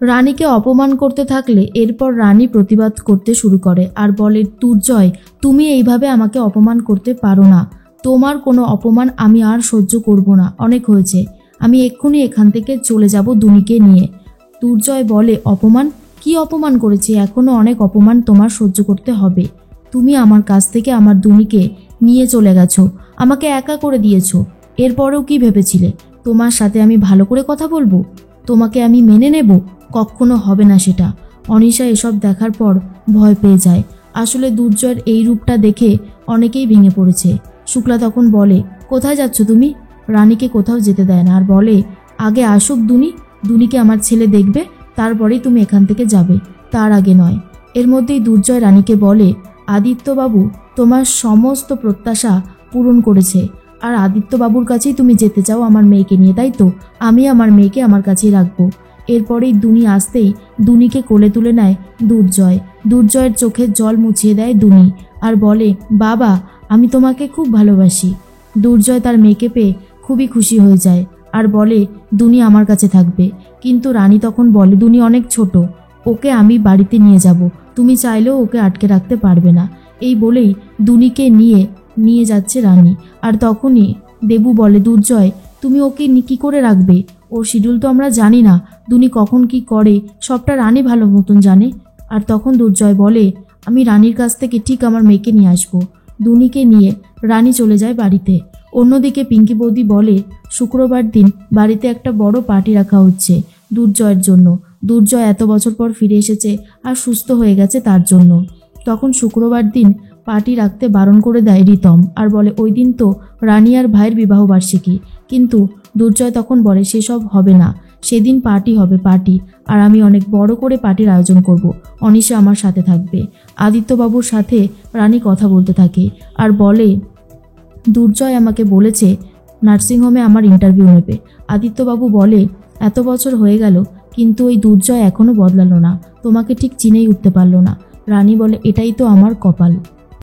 রানীকে অপমান করতে থাকলে এরপর রানী প্রতিবাদ করতে শুরু করে আর বলে, দুর্জয়, তুমি এইভাবে আমাকে অপমান করতে পারো না। তোমার কোনো অপমান আমি আর সহ্য করব না, অনেক হয়েছে। আমি এক্ষুনি এখান থেকে চলে যাব দুনিকে নিয়ে। দুর্জয় বলে, অপমান? কি অপমান করেছি? এখনও অনেক অপমান তোমার সহ্য করতে হবে। তুমি আমার কাছ থেকে আমার দুনিকে নিয়ে চলে গেছো, আমাকে একা করে দিয়েছো। এরপরেও কি ভেবেছিলে তোমার সাথে আমি ভালো করে কথা বলবো? তোমাকে আমি মেনে নেব? কখনো হবে না সেটা। অনিশা এসব দেখার পর ভয় পেয়ে যায়। আসলে দুর্জয়ের এই রূপটা দেখে অনেকেই ভেঙে পড়েছে। শুক্লা তখন বলে, কোথায় যাচ্ছ তুমি? রানীকে কোথাও যেতে দেয় না আর বলে, আগে আসুক দুনিকে আমার ছেলে দেখবে, তারপরেই তুমি এখান থেকে যাবে, তার আগে নয়। এর মধ্যেই দুর্জয় রানীকে বলে, আদিত্যবাবু তোমার সমস্ত প্রত্যাশা পূরণ করেছে, আর আদিত্যবাবুর কাছেই তুমি যেতে চাও আমার মেয়েকে নিয়ে, তাই তো? আমি আমার মেয়েকে আমার কাছেই রাখবো। এরপরেই দুনি আসতেই দুনিকে কোলে তুলে নেয় দুর্জয়। দুর্জয়ের চোখের জল মুছিয়ে দেয় দুনি আর বলে, বাবা, আমি তোমাকে খুব ভালোবাসি। দুর্জয় তার মেয়েকে পেয়ে খুবই খুশি হয়ে যায় আর বলে, দুনি আমার কাছে থাকবে। কিন্তু রানী তখন বলে, দুনি অনেক ছোট, ওকে আমি বাড়িতে নিয়ে যাব, তুমি চাইলেও ওকে আটকে রাখতে পারবে না। এই বলেই দুনিকে নিয়ে যাচ্ছে রানী। আর তখনই দেবু বলে, দুর্জয়, তুমি ওকে কী করে রাখবে? ওর শিডিউল তো আমরা জানি না, দুনি কখন কি করে সবটা রানী ভালো মতন জানে। আর তখন দুর্জয় বলে, আমি রানীর কাছ থেকে ঠিক আমার মেয়েকে নিয়ে আসবো। দুনিকে নিয়ে রানী চলে যায় বাড়িতে। অন্যদিকে পিঙ্কি বৌদি বলে, শুক্রবার দিন বাড়িতে একটা বড় পার্টি রাখা হচ্ছে দুর্জয়ের জন্য। দুর্জয় এত বছর পর ফিরে এসেছে আর সুস্থ হয়ে গেছে তার জন্য। তখন শুক্রবার দিন পার্টি রাখতে বারণ করে দেয় রিতম আর বলে, ওই দিন তো রানী আর ভাইয়ের বিবাহবার্ষিকী। কিন্তু দুর্জয় তখন বলে, সেসব হবে না, সেদিন পার্টি হবে, পার্টি। আর আমি অনেক বড় করে পার্টির আয়োজন করব। অনিশা আমার সাথে থাকবে। আদিত্যবাবুর সাথে রানী কথা বলতে থাকে আর বলে, দুর্জয় আমাকে বলেছে নার্সিংহোমে আমার ইন্টারভিউ নেবে। আদিত্যবাবু বলে, এত বছর হয়ে গেল কিন্তু ওই দুর্জয় এখনও বদলালো না, তোমাকে ঠিক চিনেই উঠতে পারলো না। রানী বলে, এটাই তো আমার কপাল।